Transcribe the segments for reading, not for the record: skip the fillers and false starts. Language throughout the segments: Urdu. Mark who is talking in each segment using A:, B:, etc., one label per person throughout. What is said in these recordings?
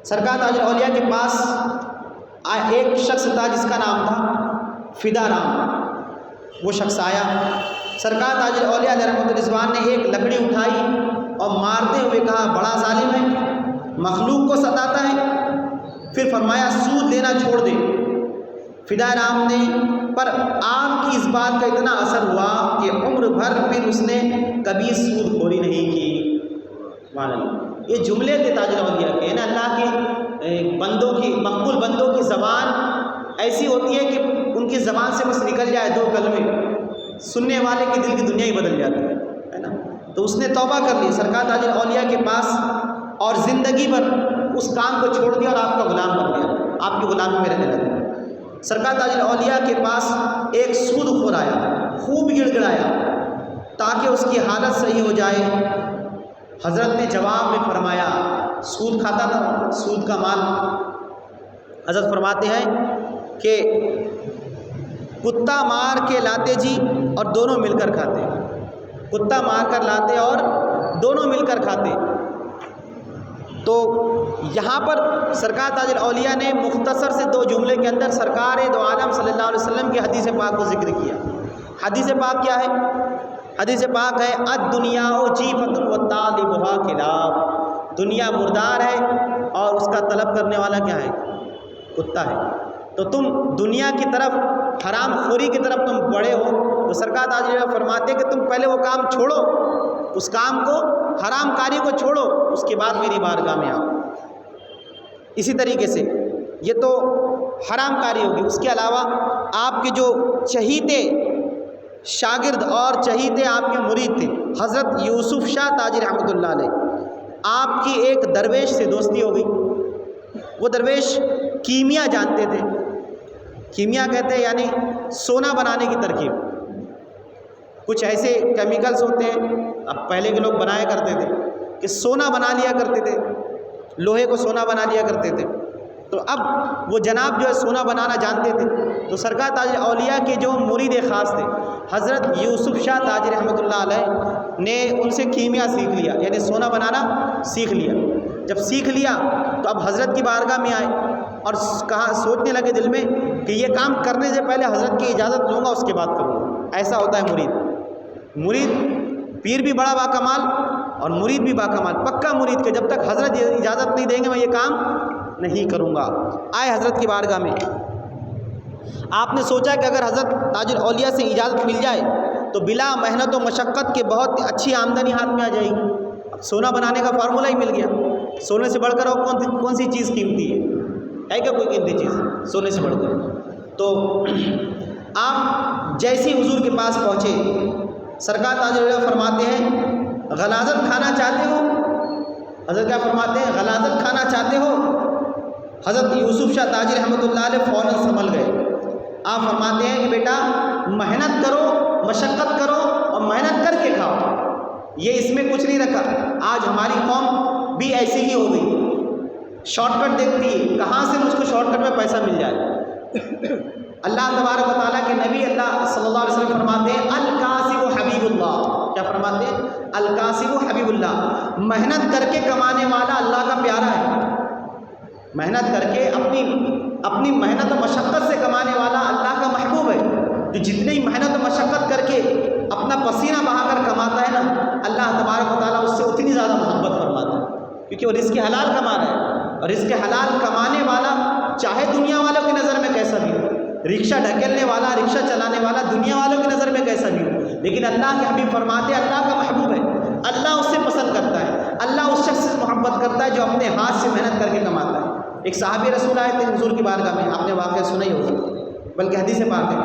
A: سرکار تاج الاولیاء کے پاس ایک شخص تھا جس کا نام تھا فدا رام. وہ شخص آیا، سرکار تاج الاولیاء علیہ رحمۃ الرضوان نے ایک لکڑی اٹھائی اور مارتے ہوئے کہا بڑا ظالم ہے، مخلوق کو ستاتا ہے. پھر فرمایا سود لینا چھوڑ دے. فدا رام نے پر آپ کی اس بات کا اتنا اثر ہوا کہ عمر بھر پھر اس نے کبھی سود خوری نہیں کی. سبحان اللہ. یہ جملے تھے تاج الاولیاء کے، نا اللہ کے بندوں کی، مقبول بندوں کی زبان ایسی ہوتی ہے کہ ان کی زبان سے بس نکل جائے دو کلمے، سننے والے کے دل کی دنیا ہی بدل جاتی ہے نا. تو اس نے توبہ کر لی سرکار تاج الاولیاء کے پاس، اور زندگی بھر اس کام کو چھوڑ دیا اور آپ کا غلام بن گیا، آپ کی غلامی میں رہنے لگا. سرکار تاج الاولیاء کے پاس ایک سود خور آیا، خوب گڑ گڑایا تاکہ اس کی حالت صحیح ہو جائے. حضرت نے جواب میں فرمایا، سود کھاتا تھا، سود کا مال. حضرت فرماتے ہیں کہ کتا مار کے لاتے جی اور دونوں مل کر کھاتے، کتا مار کر لاتے اور دونوں مل کر کھاتے. تو یہاں پر سرکار تاج الاولیاء نے مختصر سے دو جملے کے اندر سرکار دو عالم صلی اللہ علیہ وسلم کی حدیث پاک کو ذکر کیا. حدیث پاک کیا ہے؟ حدیث پاک ہے الدنیا جیفۃ وطالبھا کلاب. دنیا مردار ہے اور اس کا طلب کرنے والا کیا ہے؟ کتا ہے. تو تم دنیا کی طرف، حرام خوری کی طرف تم بڑے ہو، تو سرکار تاج الاولیاء فرماتے ہیں کہ تم پہلے وہ کام چھوڑو، اس کام کو، حرام کاری کو چھوڑو، اس کے بعد میری بارگاہ میں آؤ. اسی طریقے سے یہ تو حرام کاری ہوگی. اس کے علاوہ آپ کے جو چہیتے شاگرد اور چہیتے آپ کے مرید تھے، حضرت یوسف شاہ تاجی رحمۃ اللہ علیہ، آپ کی ایک درویش سے دوستی ہو گئی. وہ درویش کیمیا جانتے تھے. کیمیا کہتے ہیں یعنی سونا بنانے کی ترکیب. کچھ ایسے کیمیکلز ہوتے ہیں، اب پہلے کے لوگ بنایا کرتے تھے کہ سونا بنا لیا کرتے تھے، لوہے کو سونا بنا لیا کرتے تھے. تو اب وہ جناب جو ہے سونا بنانا جانتے تھے. تو سرکار تاج اولیاء کے جو مرید خاص تھے حضرت یوسف شاہ تاجی رحمۃ اللہ علیہ نے ان سے کیمیا سیکھ لیا، یعنی سونا بنانا سیکھ لیا. جب سیکھ لیا تو اب حضرت کی بارگاہ میں آئے اور کہا، سوچنے لگے دل میں کہ یہ کام کرنے سے پہلے حضرت کی اجازت لوں گا، اس کے بعد کروں گا. ایسا ہوتا ہے مرید. مرید پیر بھی بڑا باکمال اور مرید بھی باکمال. پکا مرید کہ جب تک حضرت اجازت نہیں دیں گے میں یہ کام نہیں کروں گا. آئے حضرت کی بارگاہ میں. آپ نے سوچا کہ اگر حضرت تاج الاولیاء سے اجازت مل جائے تو بلا محنت و مشقت کے بہت اچھی آمدنی ہاتھ میں آ جائے گی. سونا بنانے کا فارمولہ ہی مل گیا. سونے سے بڑھ کر اور کون سی چیز قیمتی ہے کیا کوئی قیمتی چیز سونے سے بڑھ کر؟ تو آپ جیسی حضور کے پاس پہنچے، سرکار تاج الاولیاء فرماتے ہیں غلاظت کھانا چاہتے ہو؟ حضرت کیا فرماتے ہیں؟ غلاظت کھانا چاہتے ہو؟ حضرت یوسف شاہ تاجی رحمۃ اللہ علیہ فوراً سنبھل گئے. آپ فرماتے ہیں کہ بیٹا محنت کرو، مشقت کرو اور محنت کر کے کھاؤ. یہ اس میں کچھ نہیں رکھا. آج ہماری قوم بھی ایسی ہی ہو گئی، شارٹ کٹ دیکھتی ہے، کہاں سے مجھ کو شارٹ کٹ میں پیسہ مل جائے. اللہ تبارک و تعالیٰ کے نبی اللہ صلی اللہ علیہ وسلم فرماتے ہیں الکاسب حبیب اللہ. کیا فرماتے ہیں؟ الکاسب حبیب اللہ. محنت کر کے کمانے والا اللہ کا پیارا ہے. محنت کر کے اپنی محنت و مشقت سے کمانے والا اللہ کا محبوب ہے. جو جتنی محنت و مشقت کر کے اپنا پسینہ بہا کر کماتا ہے نا، اللہ تبارک و تعالیٰ اس سے اتنی زیادہ محبت فرماتا ہے، کیونکہ وہ رزق حلال کما رہا ہے. اور رزق حلال کمانے والا چاہے دنیا والوں کی نظر میں کیسا بھی ہو، رکشہ ڈھکیلنے والا، رکشہ چلانے والا دنیا والوں کی نظر میں کیسا بھی ہو، لیکن اللہ کے حبیب فرماتے ہیں اللہ کا محبوب ہے. اللہ اس سے پسند کرتا ہے، اللہ اس شخص سے محبت کرتا ہے جو اپنے ہاتھ سے محنت کر کے کماتا ہے. ایک صحابی رسول آئے تھے حضور کی بارگاہ میں، آپ نے واقعہ سنا ہی ہوگا، بلکہ حدیث پاک ہے.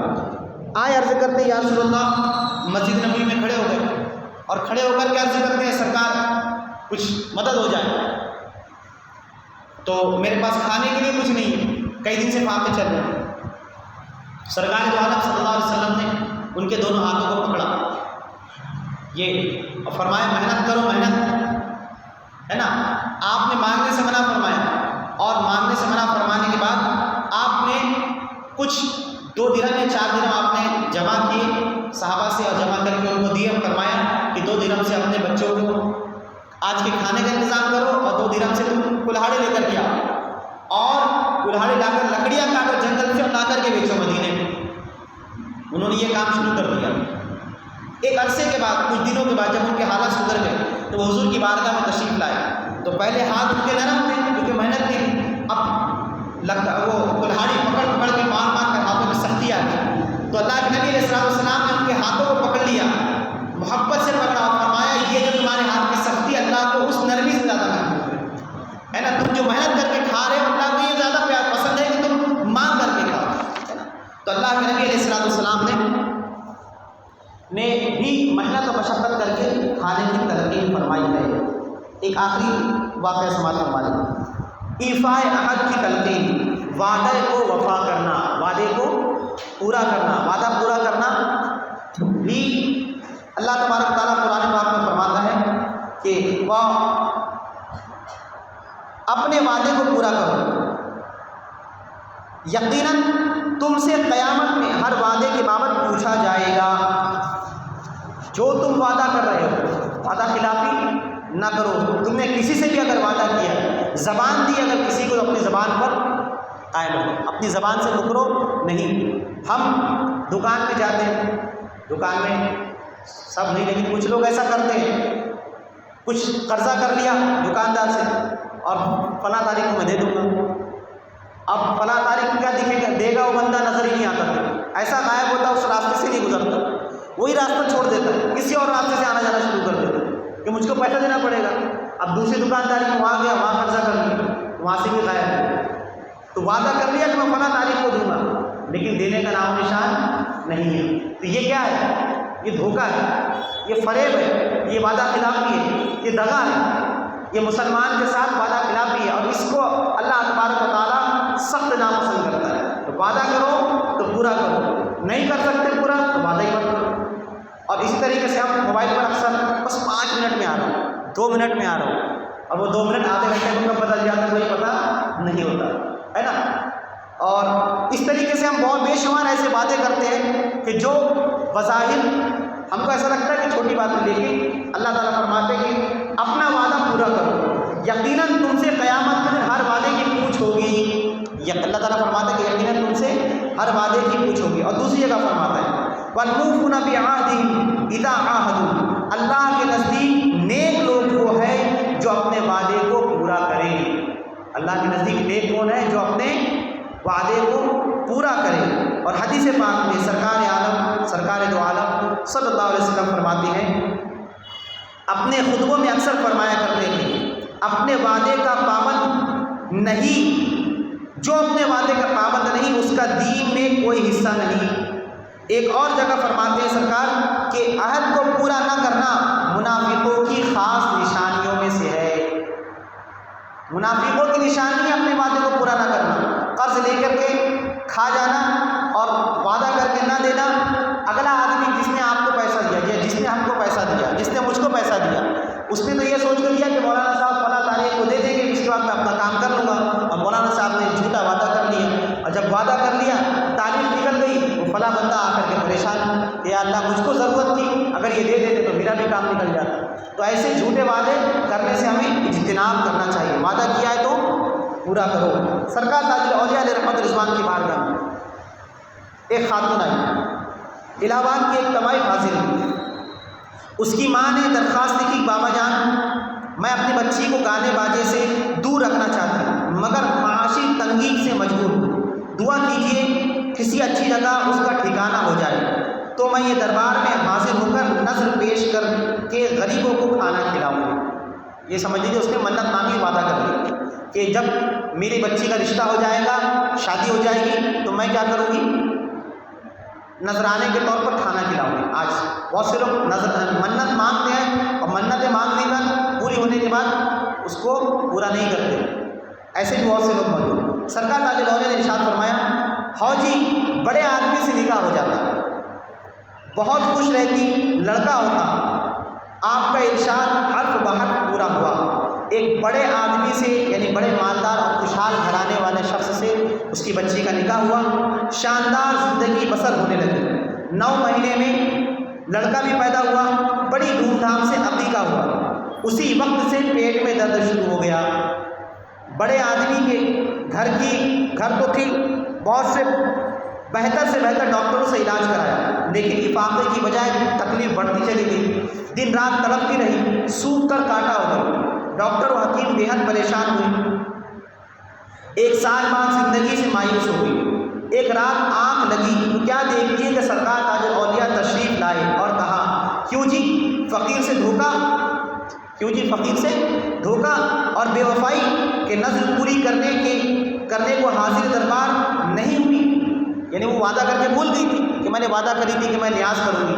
A: آئے عرض کرتے یا رسول اللہ، مسجد نبوی میں کھڑے ہو گئے اور کھڑے ہو کر کے عرض کرتے ہیں سرکار کچھ مدد ہو جائے. تو میرے پاس کھانے کے لیے کچھ نہیں ہے، کئی دن سے فاقے چل رہے ہیں. سرکار دو عالم صلی اللہ علیہ وسلم نے ان کے دونوں ہاتھوں کو پکڑا یہ اور فرمایا محنت کرو، محنت ہے نا. آپ نے مانگنے سے منع فرمایا اور مانگنے سے منع فرمانے کے بعد آپ نے کچھ 2 درہم یا 4 درہم آپ نے جمع کیے صحابہ سے اور جمع کر کے ان کو دیے. فرمایا کہ 2 درہم سے اپنے بچوں کو آج کے کھانے کا انتظام کرو اور 2 درہم سے تم کلہاڑے لے کر کے آؤ. اور کلہاڑی لا کر لکڑیاں کاٹ کر جنگل سے لا کر کے بیچو مدینے میں. انہوں نے یہ کام شروع کر دیا. ایک عرصے کے بعد، کچھ دنوں کے بعد جب ان کے حالات سدھر گئے تو وہ حضور کی بارگاہ میں تشریف لائے. تو پہلے ہاتھ ان کے نرم تھے کیونکہ محنت تھی، اب وہ کلہاڑی پکڑ پکڑ کے مار مار کر ہاتھوں میں سختی آ گئی. تو اللہ کے نبی علیہ السلام نے ان کے ہاتھوں کو پکڑ لیا، محبت سے پکڑا اور فرمایا یہ جو تمہارے ہاتھ کی سختی اللہ کو اس نرمی سے زیادہ محبوب ہے نا. تم جو محنت کر کے کھا رہے ہو اللہ کو یہ زیادہ پیار پسند ہے کہ تم مانگ کر کے کھاؤ. تو اللہ کے نبی علیہ السلام نے بھی محنت و مشقت کر کے کھانے کی تلقین فرمائی ہے. ایک آخری واقعہ سماعت فرمائیے. ایفاء عہد کی تلقین، وعدے کو وفا کرنا، وعدے کو پورا کرنا، وعدہ پورا کرنا بھی اللہ تبارک تعالیٰ قرآن پاک میں فرماتا ہے کہ وہ اپنے وعدے کو پورا کرو. یقیناً تم سے قیامت میں ہر وعدے کے بابت پوچھا جائے گا. جو تم وعدہ کر رہے ہو وعدہ خلافی نہ کرو. تم نے کسی سے بھی اگر وعدہ کیا، زبان دی اگر کسی کو، اپنی زبان پر قائم رہو، اپنی زبان سے مکرو نہیں. ہم دکان میں جاتے ہیں، دکان میں سب نہیں لیکن کچھ لوگ ایسا کرتے ہیں، کچھ قرضہ کر لیا دکاندار سے اور فلاں تاریخ کو میں دے دوں گا. اب فلاں تاریخ کیا دکھے گا، دے گا وہ بندہ نظر ہی نہیں آتا، ایسا غائب ہوتا اس راستے سے نہیں گزرتا، وہی راستہ چھوڑ دیتا ہے، کسی اور راستے سے آنا جانا شروع کر دیتا ہے کہ مجھ کو پیسہ دینا پڑے گا. اب دوسری دکانداری میں وہاں گیا، وہاں قرضہ کر لیا، وہاں سے بھی غائب ہے. تو وعدہ کر لیا کہ میں فلاں تاریخ کو دوں گا لیکن دینے کا نام و نشان نہیں ہے. تو یہ کیا ہے؟ یہ دھوکہ ہے، یہ فریب ہے، یہ وعدہ خلافی ہے، یہ دغا ہے، یہ مسلمان کے ساتھ وعدہ خلافی ہے. اور اس کو اللہ تبارک و تعالیٰ سخت ناپسند کرتا ہے. تو وعدہ کرو تو پورا کرو، نہیں کر سکتے پورا تو وعدہ ہی مت کرو. اور اسی طریقے سے ہم موبائل پر اکثر بس 5 منٹ میں آ رہا ہوں، 2 منٹ میں آ رہا ہوں، اور وہ 2 منٹ آدھے گھنٹے میں کب بدل جاتا ہے کوئی پتہ نہیں ہوتا ہے نا. اور اس طریقے سے ہم بہت بے شمار ایسے وعدے کرتے ہیں کہ جو بظاہر ہم کو ایسا لگتا ہے کہ چھوٹی بات ہے، لیکن اللہ تعالیٰ فرماتے ہیں کہ اپنا وعدہ پورا کرو. یقیناً تم سے قیامت کے دن ہر وعدے کی پوچھ ہوگی. اللہ تعالیٰ فرماتا ہے کہ یقیناً تم سے ہر وعدے کی پوچھ ہوگی. اور دوسری جگہ فرماتا ہے وَالْمُوفُونَ بِعَهْدِهِمْ إِذَا عَاهَدُوا، اللہ کے نزدیک نیک لوگ وہ ہے جو اپنے وعدے کو پورا کرے. اللہ کے نزدیک نیک کون ہے؟ جو اپنے وعدے کو پورا کرے. اور حدیث پاک میں سرکار عالم، سرکار دو عالم صلی اللہ علیہ وسلم فرماتے ہیں، اپنے خطبوں میں اکثر فرمایا کرتے تھے اپنے وعدے کا پابند نہیں، جو اپنے وعدے کا پابند نہیں اس کا دین میں کوئی حصہ نہیں. ایک اور جگہ فرماتے ہیں سرکار کہ عہد کو پورا نہ کرنا منافقوں کی خاص نشانیوں میں سے ہے. منافقوں کی نشانی ہے اپنے وعدے کو پورا نہ کرنا، قرض لے کر کے کھا جانا اور وعدہ کر کے نہ دینا. اگلا آدمی جس نے آپ کو پیسہ دیا، جس نے ہم کو پیسہ دیا، جس نے مجھ کو پیسہ دیا، اس نے تو یہ سوچ کر دیا کہ مولانا صاحب فلاں تاریخ کو دے دیں گے، اس کے بعد میں اپنا کام کر لوں گا. اور مولانا صاحب نے جھوٹا وعدہ کر لیا، اور جب وعدہ کر لیا تاریخ نکل گئی، وہ فلاں بندہ آ کر کے پریشان کہ یا اللہ مجھ کو ضرورت تھی، اگر یہ دے دیتے تو میرا بھی کام نکل جاتا. تو ایسے جھوٹے وعدے کرنے سے ہمیں اجتناب کرنا چاہیے. وعدہ کیا ہے تو پورا کرو. سرکار تاج الاولیاء علیہ رحمت رضوان کی بارگاہ میں ایک خاتون آئی، الہ آباد کی ایک طوائف حاضر ہوئی. اس کی ماں نے درخواست کی بابا جان میں اپنی بچی کو گانے باجے سے دور رکھنا چاہتی ہوں مگر معاشی تنگی سے مجبور ہوں، دعا کیجیے کسی اچھی جگہ اس کا ٹھکانہ ہو جائے تو میں یہ دربار میں حاضر ہو کر نذر پیش کر کے غریبوں کو کھانا کھلاؤں گی. یہ سمجھ لیجیے اس نے منت مانگی، وعدہ کر لیا کہ جب میری بچی کا رشتہ ہو جائے گا، شادی ہو جائے گی تو میں کیا کروں گی، نذرانے کے طور پر کھانا کھلاؤں گی. آج بہت سے لوگ منت مانگتے ہیں اور منتیں مانگنے پر پوری ہونے کے بعد اس کو پورا نہیں کرتے. ایسے بھی بہت سے لوگ موجود ہیں. سرکار تاج الاولیاء نے ارشاد فرمایا حوجی بڑے آدمی سے نکاح ہو جاتا، بہت خوش رہتی، لڑکا ہوتا، آپ کا ارشاد حرف بحرف پورا ہوا. ایک بڑے آدمی سے یعنی بڑے مالدار اور خوشحال گھرانے والے شخص سے اس کی بچی کا نکاح ہوا، شاندار زندگی بسر ہونے لگی. 9 مہینے میں لڑکا بھی پیدا ہوا، بڑی دھوم دھام سے عقیقہ ہوا. اسی وقت سے پیٹ میں درد شروع ہو گیا. بڑے آدمی کے گھر تو تھی، بہت سے بہتر ڈاکٹروں سے علاج کرایا، لیکن افاقے کی بجائے تکلیف بڑھتی چلی گئی، دن رات تڑپتی رہی، سوکھ کر کانٹا ہو گئی۔ ڈاکٹر و حکیم بے حد پریشان ہوئے، 1 سال بعد زندگی سے مایوس ہو گئی۔ ایک رات آنکھ لگی تو کیا دیکھتی ہے کہ سرکار تاج الاولیاء تشریف لائے اور کہا، کیوں جی فقیر سے دھوکہ اور بے وفائی کے نظر پوری کرنے کو حاضر دربار نہیں ہوئی؟ یعنی وہ وعدہ کر کے بھول گئی تھی کہ میں نے وعدہ کری تھی کہ میں نیاز کروں گی۔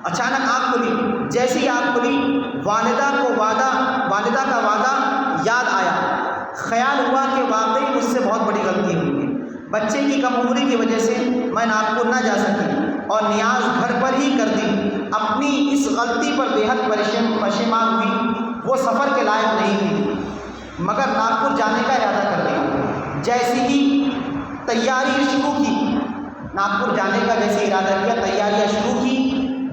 A: اچانک آنکھ کھلی، جیسی ہی آنکھ کھلی والدہ کا وعدہ یاد آیا، خیال ہوا کہ واقعی مجھ سے بہت بڑی غلطی ہوئی ہے، بچے کی کم عمری کی وجہ سے میں ناگپور نہ جا سکی اور نیاز گھر پر ہی کر دی۔ اپنی اس غلطی پر بے حد پشیمان ہوئی، وہ سفر کے لائق نہیں تھی مگر ناگپور جانے کا ارادہ کر دیا۔ جیسی ہی تیاری شروع کی، ناگپور جانے کا جیسے ارادہ کیا، تیاریاں شروع کی،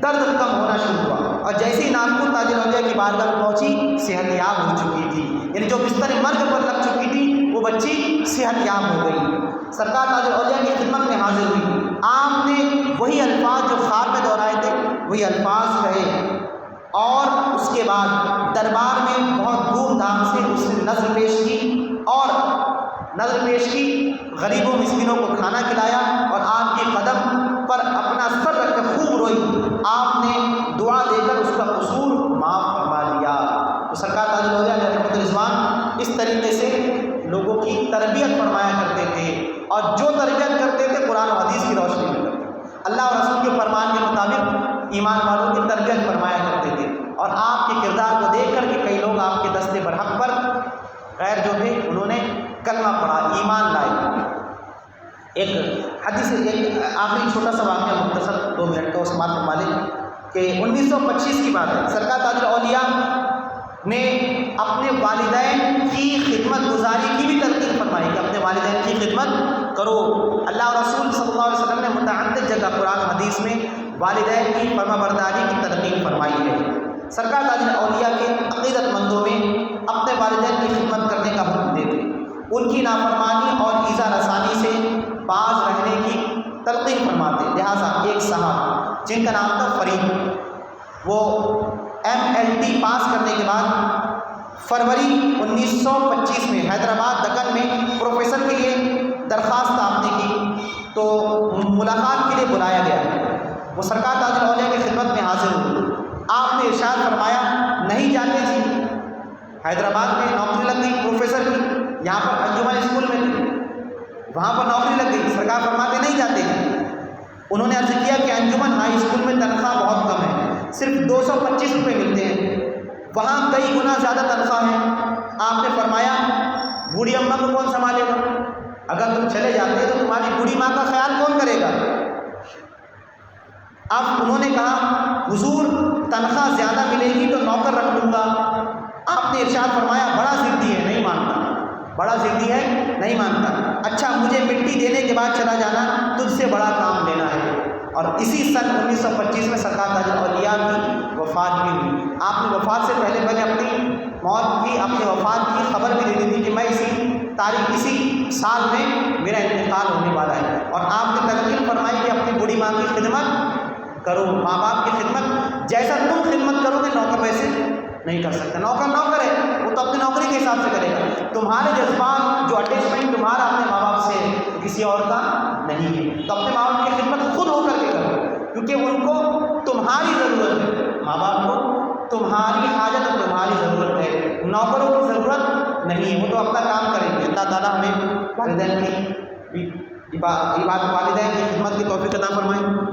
A: درد کم ہونا شروع ہوا اور جیسے ہی ناگپور تاج الاولیاء کی بارگاہ میں پہنچی، صحت یاب ہو چکی تھی، یعنی جو بستر مرگ پر لگ چکی تھی وہ بچی صحت یاب ہو گئی۔ سرکار تاج الاولیاء کی خدمت میں حاضر ہوئی، آپ نے وہی الفاظ جو خواب میں دہرائے تھے وہی الفاظ کہے اور اس کے بعد دربار میں بہت دھوم دھام سے اس نے نظر پیش کی، غریبوں مسکینوں کو کھانا کھلایا اور آپ کے قدم پر اپنا سر رکھ کر خوب روئی۔ آپ نے دعا دے کر اس کا قصور معاف فرما دیا۔ تو سرکار تاج الاولیاء علیہ رحمۃ الرضوان اس طریقے سے لوگوں کی تربیت فرمایا کرتے تھے، اور جو تربیت کرتے تھے قرآن و حدیث کی روشنی میں کرتے تھے، اللہ اور رسول کے فرمان کے مطابق ایمان والوں کی تربیت فرمایا کرتے تھے۔ اور آپ کے کردار کو دیکھ کر کے کئی لوگ آپ کے دستے برحق پر غیر جو تھے انہوں نے کلمہ پڑھا، ایمان لائے۔ ایک آخری چھوٹا سا واقعہ مختصر 2 منٹ کا سماعت فرما لیں کہ 1925 کی بات ہے، سرکار تاج الاولیاء نے اپنے والدین کی خدمت گزاری کی بھی تلقین فرمائی کہ اپنے والدین کی خدمت کرو۔ اللہ اور رسول صلی اللہ علیہ وسلم نے متعدد جگہ قرآن حدیث میں والدین کی فرما برداری کی تلقین فرمائی ہے۔ سرکار تاج الاولیاء کے عقیدت مندوں میں اپنے والدین کی خدمت کرنے کا حکم دیتے، ان کی نافرمانی اور ایذا رسانی سے باز رہنے کی تلقین فرماتے۔ لہٰذا ایک صاحب جن کا نام تھا فرید، وہ MLT پاس کرنے کے بعد فروری 1925 میں حیدرآباد دکن میں پروفیسر کے لیے درخواست آپ نے کی تو ملاقات کے لیے بلایا گیا۔ وہ سرکار تاج الاولیاء کی خدمت میں حاضر ہوئے، آپ نے ارشاد فرمایا، نہیں جاتے جی، حیدرآباد میں نوکری لگ گئی پروفیسر کی، یہاں پر انجمن اسکول میں تھے، وہاں پر نوکری لگ گئی، سرکار فرماتے نہیں جاتے ہیں۔ انہوں نے عرض کیا کہ انجمن ہائی اسکول میں تنخواہ بہت کم ہے، صرف 225 روپے ملتے ہیں، وہاں کئی گنا زیادہ تنخواہ ہے۔ آپ نے فرمایا بوڑھی اماں کو کون سنبھالے گا؟ اگر تم چلے جاتے تو تمہاری بوڑھی ماں کا خیال کون کرے گا؟ اب انہوں نے کہا حضور تنخواہ زیادہ ملے گی تو نوکر رکھ لوں گا۔ آپ نے ارشاد فرمایا بڑا ضدی ہے، نہیں مانتا، بڑا ضدی ہے، نہیں مانتا، اچھا مجھے مٹی دینے کے بعد چلا جانا، تجھ سے بڑا کام لینا ہے۔ اور اسی سن 1925 میں سرکار تاج الاولیاء کی وفات بھی ہوئی۔ آپ نے وفات سے پہلے اپنی موت کی، اپنی وفات کی خبر بھی دے دی تھی کہ میں اسی سال میں میرا انتقال ہونے والا ہے، اور آپ نے تلقین فرمائی کہ اپنی بوڑھی ماں کی خدمت کرو، ماں باپ کی خدمت جیسا تم خدمت کرو گے نوکر ویسے نہیں کر سکتا۔ نوکر ہے، وہ تو اپنی نوکری کے حساب سے کرے گا، تمہارے جذبات جو اٹیچمنٹ تمہارا اپنے ماں باپ سے کسی اور کا نہیں ہے، تو اپنے ماں باپ کی خدمت خود ہو کر کے کرو، کیونکہ ان کو تمہاری ضرورت ہے، ماں باپ کو تمہاری حاجت اور تمہاری ضرورت ہے، نوکروں کی ضرورت نہیں ہے، وہ تو اپنا کام کریں گے۔ اللہ تعالیٰ ہمیں والدین کی خدمت کی توفیق عطا فرمائے۔